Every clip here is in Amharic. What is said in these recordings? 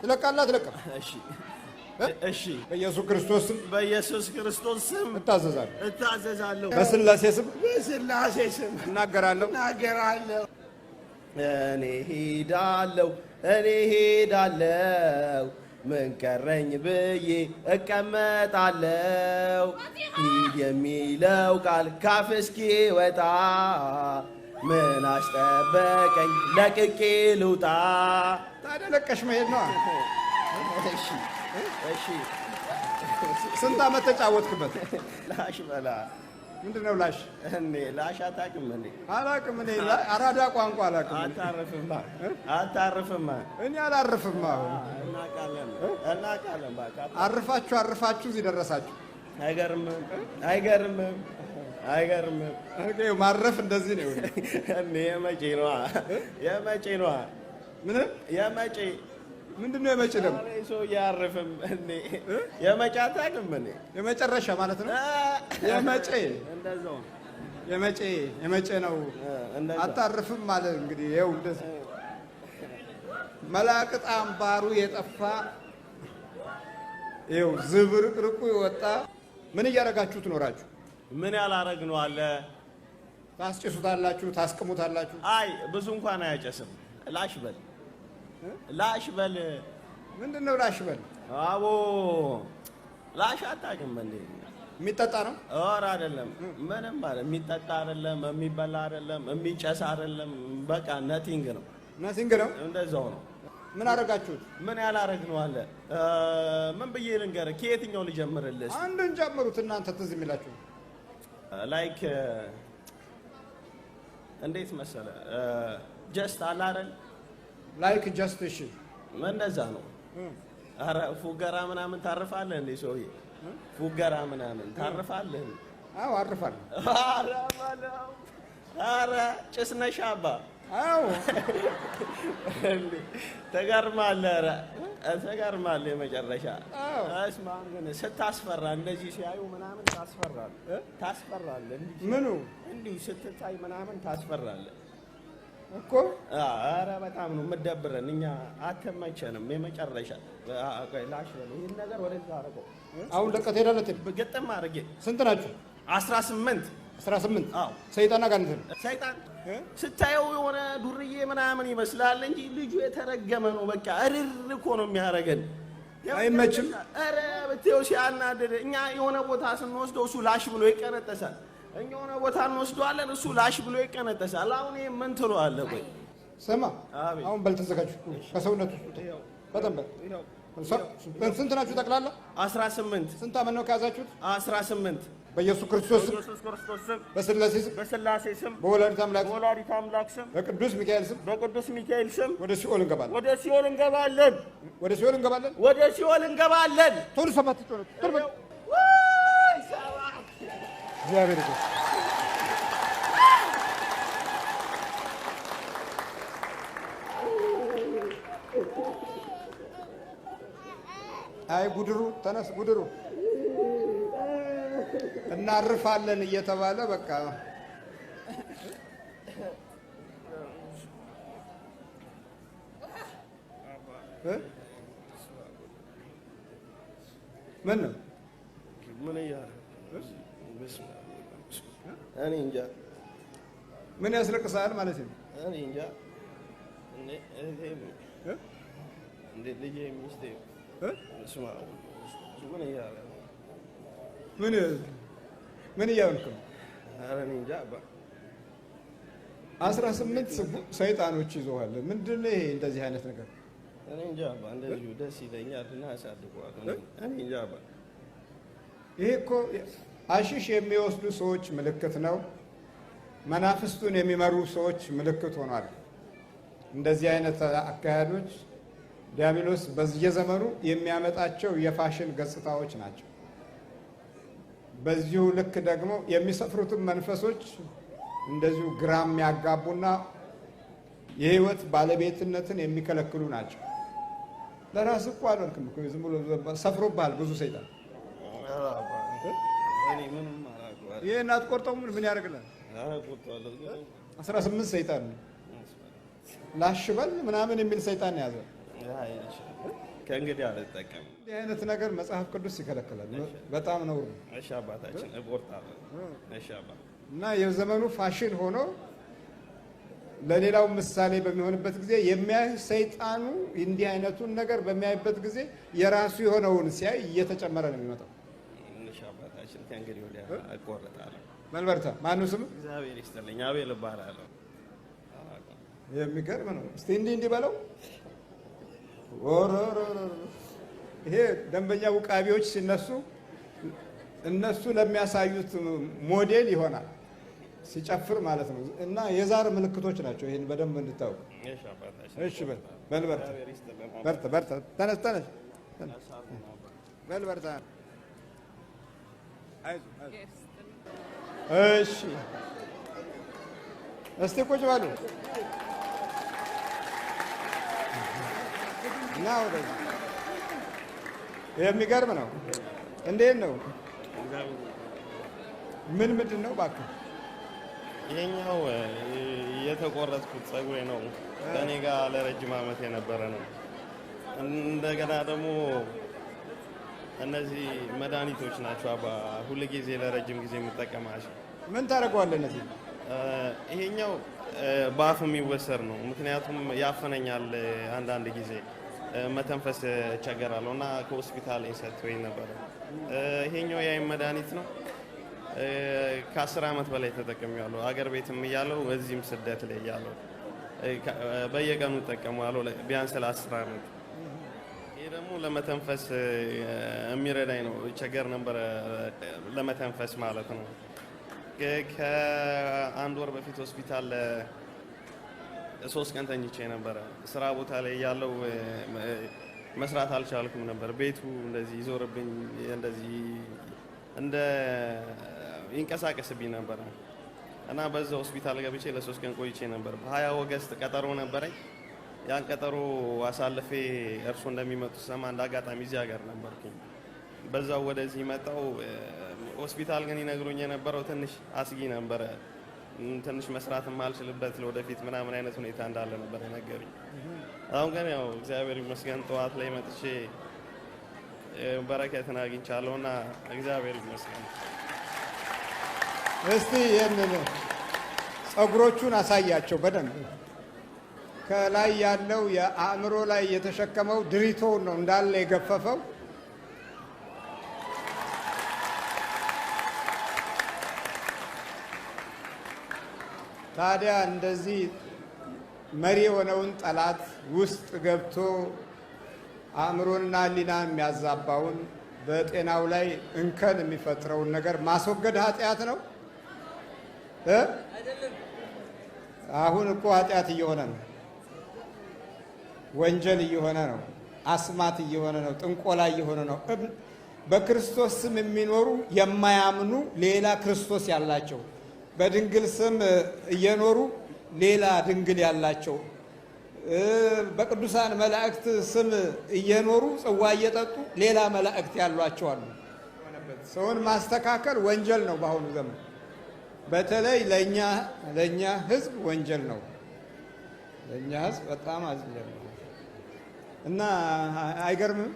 ትለቃለህ አትለቅም? እሺ እሺ። በኢየሱስ ክርስቶስ ስም እታዘዛለሁ። በስላሴ ስም እናገራለሁ። እኔ ሄዳለሁ ምን ቀረኝ ብዬ እቀመጣለሁ። ሂድ የሚለው ቃል ካፍ እስኪወጣ ምን አስጠበቀኝ ለቅቄ ልውጣ። ታዲያ ለቀሽ መሄድ ነው። እሺ እሺ። ስንት ዓመት ተጫወትክበት? ላሽ በላ ምንድን ነው ላሽ? እኔ ላሽ አታውቅም እንዴ? አላውቅም። እኔ አራዳ ቋንቋ አላውቅም። አታርፍማ። እኔ አላርፍማ። እናውቃለን። በቃ አርፋችሁ እዚህ ደረሳችሁ። አይገርምም? ማረፍ እንደዚህ ነው። እኔ የመቼ ነዋ። ምንድን ነው የመቼ ደግሞ? ሰው ያርፍም እንዴ? የመቼ አታውቅም እንዴ? የመጨረሻ ማለት ነው። የመቼ ነው። አታርፍም ማለት እንግዲህ ይኸው እንደዚህ መላቅጥ አምባሩ የጠፋ ይኸው ዝብርቅርቁ የወጣ ምን እያደረጋችሁ ትኖራችሁ? ምን ያላረግነው አለ? ታስጭሱታላችሁ፣ ታስቅሙታላችሁ። አይ ብዙ እንኳን አያጨስም። ላሽ በል ምንድን ነው ላሽ በል? አቦ ላሽ አታውቅም እንዴ? የሚጠጣ ነው? ኧረ አይደለም። ምንም ማለት የሚጠጣ አይደለም፣ የሚበላ አይደለም፣ የሚጨስ አይደለም። በቃ ነቲንግ ነው። እንደዛው ነው። ምን አደረጋችሁት? ምን ያላረግነው አለ? ምን ብዬ ልንገርህ? ከየትኛው ልጀምርልህ? አንዱን ጀምሩት እናንተ ትዝ የሚላችሁ። ላይክ እንዴት መሰለህ? ጀስት አለ አይደል? ላይክ ጀስት። እሺ እንደዛ ነው። ኧረ ፉገራ ምናምን ታርፋለህ እንዴ ሰውዬ? ፉገራ ምናምን ታርፋለህ? አዎ አርፋለሁ። ኧረ ጭስ ነሽ አባ። አዎ ተገርማለህ። ኧረ ተገርማለህ። የመጨረሻ እስማ ግን ስታስፈራ እንደዚህ ሲያዩ ምናምን ታስፈራለህ። ምኑ እንዲሁ ስትታይ ምናምን ታስፈራለህ እኮ። ኧረ በጣም ነው የምትደብረን። እኛ አትመቸንም። የመጨረሻ ላሽ በለው። ይህን ነገር ወደዛ አድርገው። አሁን ለቀት ሄዳለት ግጥም አድርጌ። ስንት ናችሁ? 18። አዎ ሰይጣን አጋንንት ነው። ሰይጣን ስታየው የሆነ ዱርዬ ምናምን ይመስላል እንጂ ልጁ የተረገመ ነው። በቃ እርር እኮ ነው የሚያደርገን። አይመችም። ኧረ ብትየው ሲያናድድ። እኛ የሆነ ቦታ ስንወስደው እሱ ላሽ ብሎ ይቀነጠሳል። እኛ የሆነ ቦታ እንወስደዋለን፣ እሱ ላሽ ብሎ ይቀነጠሳል። አሁን ይሄ ምን ትለዋለህ? ቆይ ስማ፣ አሁን በል ተዘጋጁ። ከሰውነት ውስጥ በጣም በል። ስንት ናችሁ ጠቅላላ? 18። ስንት ዓመት ነው ከያዛችሁት? 18። በኢየሱስ ክርስቶስ ስም፣ በስላሴ ስም፣ በወላዲተ አምላክ ስም፣ በቅዱስ ሚካኤል ስም ወደ ሲኦል እንገባለን። ቶሎ ሰባት ቶሎ እግዚአብሔር ይመስገን። አይ ጉድሩ ተነስ፣ ጉድሩ እናርፋለን እየተባለ በቃ ምን ነው እኔ እንጃ። ምን ያስለቅሳል ማለት ነው? እኔ እንጃ። ልጄ ሚስቴ ምን እያልክ ነው? ኧረ እኔ እንጃ። 18 ሰይጣኖች ይዘዋል። ምንድን ነው ይሄ? እንደዚህ አይነት ነገር እኔ እንጃ። እንደዚሁ ደስ ይለኛል እና ያሳድገዋል። እኔ እንጃ። ይሄ እኮ አሽሽ የሚወስዱ ሰዎች ምልክት ነው። መናፍስቱን የሚመሩ ሰዎች ምልክት ሆኗል። እንደዚህ አይነት አካሄዶች ዲያብሎስ በየዘመኑ የሚያመጣቸው የፋሽን ገጽታዎች ናቸው። በዚሁ ልክ ደግሞ የሚሰፍሩትን መንፈሶች እንደዚሁ ግራ የሚያጋቡና የህይወት ባለቤትነትን የሚከለክሉ ናቸው። ለራስ እኮ አልሆንክም እኮ ዝም ብሎ ሰፍሮብሃል ብዙ ሰይጣን። ይሄን አትቆርጠውም? ምን ያደርግልሃል? 18 ሰይጣን ላሽበል ምናምን የሚል ሰይጣን ያዘ። ከእንግዲህ አልጠቀምም። እንዲህ አይነት ነገር መጽሐፍ ቅዱስ ይከለክላል። በጣም ነው። እሺ አባታችን እቆርጣለሁ። እሺ አባ እና የዘመኑ ፋሽን ሆኖ ለሌላው ምሳሌ በሚሆንበት ጊዜ የሚያይ ሰይጣኑ እንዲህ አይነቱን ነገር በሚያይበት ጊዜ የራሱ የሆነውን ሲያይ እየተጨመረ ነው የሚመጣው። እሺ አባታችን ከእንግዲህ ወዲያ እቆርጣለሁ። መልበርታ ማነው ስም? እግዚአብሔር ይስጥልኝ። አቤል እባላለሁ። የሚገርም ነው። እስቲ እንዲህ በለው። ይሄ ደንበኛ ውቃቢዎች ሲነሱ እነሱ ለሚያሳዩት ሞዴል ይሆናል ሲጨፍር ማለት ነው። እና የዛር ምልክቶች ናቸው። ይሄን በደንብ እንድታውቅ። እሺ በል በርታ። ተነስ በል በርታ። እሺ እስቲ ቁጭ በሉ እና ወደዚህ። የሚገርም ነው። እንዴት ነው? ምንድን ነው እባክህ? ይሄኛው የተቆረጥኩት ጸጉሬ ነው። ከኔ ጋር ለረጅም ዓመት የነበረ ነው። እንደገና ደግሞ እነዚህ መድኃኒቶች ናቸው አባ፣ ሁል ጊዜ ለረጅም ጊዜ የምጠቀማቸው። ምን ታደርገዋለህ? እነዚህ ይሄኛው በአፍ የሚወሰድ ነው። ምክንያቱም ያፈነኛል፣ አንዳንድ ጊዜ መተንፈስ እቸገራለሁ እና ከሆስፒታል ሰጥቶኝ ነበረ። ይሄኛው የአይን መድኃኒት ነው። ከ10 ዓመት በላይ ተጠቅሜዋለሁ። አገር ቤትም እያለሁ እዚህም ስደት ላይ እያለሁ በየቀኑ እጠቀመዋለሁ ቢያንስ ለ10 ዓመት። ይሄ ደግሞ ለመተንፈስ የሚረዳኝ ነው። ቸገር ነበረ ለመተንፈስ ማለት ነው። ከ1 ወር በፊት ሆስፒታል 3 ቀን ተኝቼ ነበረ። ስራ ቦታ ላይ እያለሁ መስራት አልቻልኩም ነበር። ቤቱ እንደዚህ ይዞርብኝ፣ እንደዚህ እንደ ይንቀሳቀስብኝ ነበረ እና በዛ ሆስፒታል ገብቼ ለ3 ቀን ቆይቼ ነበር። በ20 ኦገስት ቀጠሮ ነበረኝ። ያን ቀጠሮ አሳልፌ እርሶ እንደሚመጡ ሰማ እንደ አጋጣሚ እዚህ ሀገር ነበርኩኝ። በዛው ወደዚህ መጣው። ሆስፒታል ግን ይነግሩኝ የነበረው ትንሽ አስጊ ነበረ። ትንሽ መስራት የማልችልበት ለወደፊት ምናምን አይነት ሁኔታ እንዳለ ነበር የነገሩኝ። አሁን ግን ያው እግዚአብሔር ይመስገን ጠዋት ላይ መጥቼ በረከትን አግኝቻለሁና እግዚአብሔር ይመስገን። እስቲ ይህንን ጸጉሮቹን አሳያቸው በደንብ። ከላይ ያለው የአእምሮ ላይ የተሸከመው ድሪቶውን ነው እንዳለ የገፈፈው። ታዲያ እንደዚህ መሪ የሆነውን ጠላት ውስጥ ገብቶ አእምሮንና ሕሊናን የሚያዛባውን በጤናው ላይ እንከን የሚፈጥረውን ነገር ማስወገድ ኃጢአት ነው። አሁን እኮ ኃጢአት እየሆነ ነው፣ ወንጀል እየሆነ ነው፣ አስማት እየሆነ ነው፣ ጥንቆላ እየሆነ ነው። በክርስቶስ ስም የሚኖሩ የማያምኑ ሌላ ክርስቶስ ያላቸው፣ በድንግል ስም እየኖሩ ሌላ ድንግል ያላቸው፣ በቅዱሳን መላእክት ስም እየኖሩ ጽዋ እየጠጡ ሌላ መላእክት ያሏቸው አሉ። ሰውን ማስተካከል ወንጀል ነው። በአሁኑ ዘመን በተለይ ለእኛ ሕዝብ ወንጀል ነው። ለእኛ ሕዝብ በጣም ወንጀል ነው እና አይገርምም?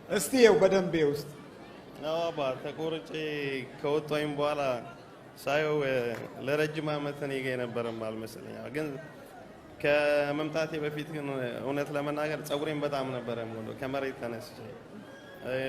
እስቲ ይኸው በደንብ ውስጥ አባ ተቆርጬ ከወጣኝ በኋላ ሳየው ለረጅም ዓመት እኔ ጋ የነበረም አልመሰለኝም። ግን ከመምጣቴ በፊት ግን እውነት ለመናገር ጸጉሬን በጣም ነበረ የምወደው። ከመሬት ተነስቼ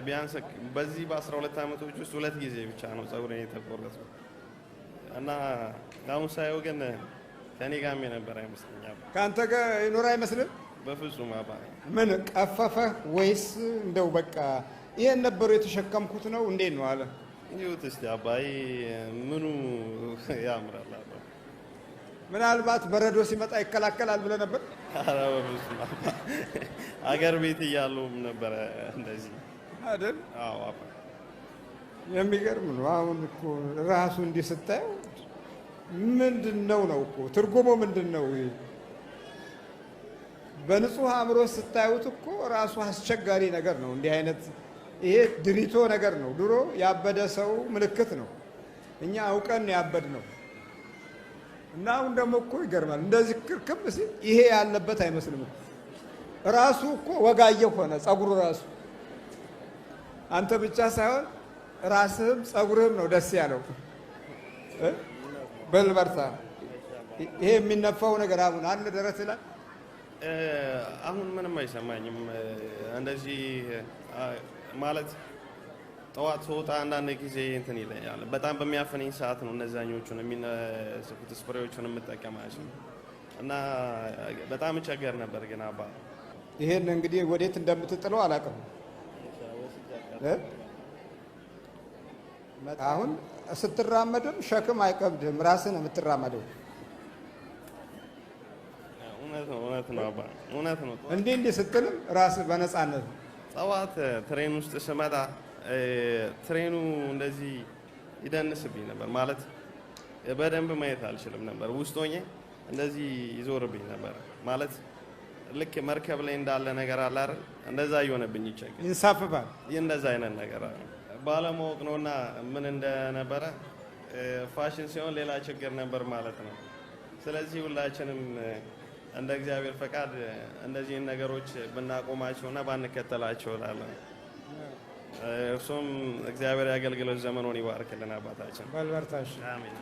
ቢያንስ በዚህ በ12 ዓመቶች ውስጥ 2 ጊዜ ብቻ ነው ጸጉሬን የተቆረጥኩት እና አሁን ሳየው ግን ከኔ ጋርም የነበረ አይመስለኝም። ከአንተ ጋር ይኖር አይመስልም? በፍጹም አባ። ምን ቀፈፈህ ወይስ እንደው በቃ ይሄን ነበሩ የተሸከምኩት ነው እንዴት ነው አለ? ይሁት እስቲ አባይ ምኑ ያምራል አባ። ምናልባት በረዶ ሲመጣ ይከላከላል ብለህ ነበር? ኧረ በፍጹም አባ። አገር ቤት እያለሁም ነበረ እንደዚህ አይደል? አዎ አባ። የሚገርም ነው። አሁን እኮ ራሱ እንዲህ ስታየው ምንድነው ነው እኮ ትርጉሙ ምንድነው? በንጹህ አእምሮ ስታዩት እኮ ራሱ አስቸጋሪ ነገር ነው። እንዲህ አይነት ይሄ ድሪቶ ነገር ነው። ድሮ ያበደ ሰው ምልክት ነው። እኛ አውቀን ያበድ ነው እና አሁን ደግሞ እኮ ይገርማል። እንደዚህ ክርክም ሲል ይሄ ያለበት አይመስልም። ራሱ እኮ ወጋየሁ ሆነ ጸጉሩ ራሱ። አንተ ብቻ ሳይሆን ራስህም ጸጉርህም ነው ደስ ያለው። በል በርታ። ይሄ የሚነፋው ነገር አሁን አለ ደረት ላይ አሁን ምንም አይሰማኝም። እንደዚህ ማለት ጠዋት ስወጣ አንዳንድ ጊዜ እንትን ይለኛል። በጣም በሚያፈነኝ ሰዓት ነው እነዛኞቹን የሚነሱት ስፕሬዎቹን የምጠቀማቸው እና በጣም እቸገር ነበር። ግን አባ ይሄን እንግዲህ ወዴት እንደምትጥለው አላውቅም። አሁን ስትራመድም ሸክም አይከብድም፣ ራስን የምትራመደው። እውነት ነው አባ፣ እውነት ነው። እንዲህ ስትልም ራስህ በነፃነት ነው። ጠዋት ትሬን ውስጥ ስመጣ ትሬኑ እንደዚህ ይደንስብኝ ነበር። ማለት በደንብ ማየት አልችልም ነበር። ውስጥ ሆኜ እንደዚህ ይዞርብኝ ነበር። ማለት ልክ መርከብ ላይ እንዳለ ነገር አለ አይደል? እንደዛ እየሆነብኝ ይቸገር ይንሳፍፋል። እንደዛ አይነት ነገር ባለማወቅ ነውና ምን እንደነበረ ፋሽን ሲሆን ሌላ ችግር ነበር ማለት ነው። ስለዚህ ሁላችንም እንደ እግዚአብሔር ፈቃድ እንደዚህን ነገሮች ብናቆማቸውና ባንከተላቸው እላለሁ። እርሱም እግዚአብሔር ያገልግሎት ዘመኑን ይባርክልን አባታችን። በልበርታሽ። አሜን።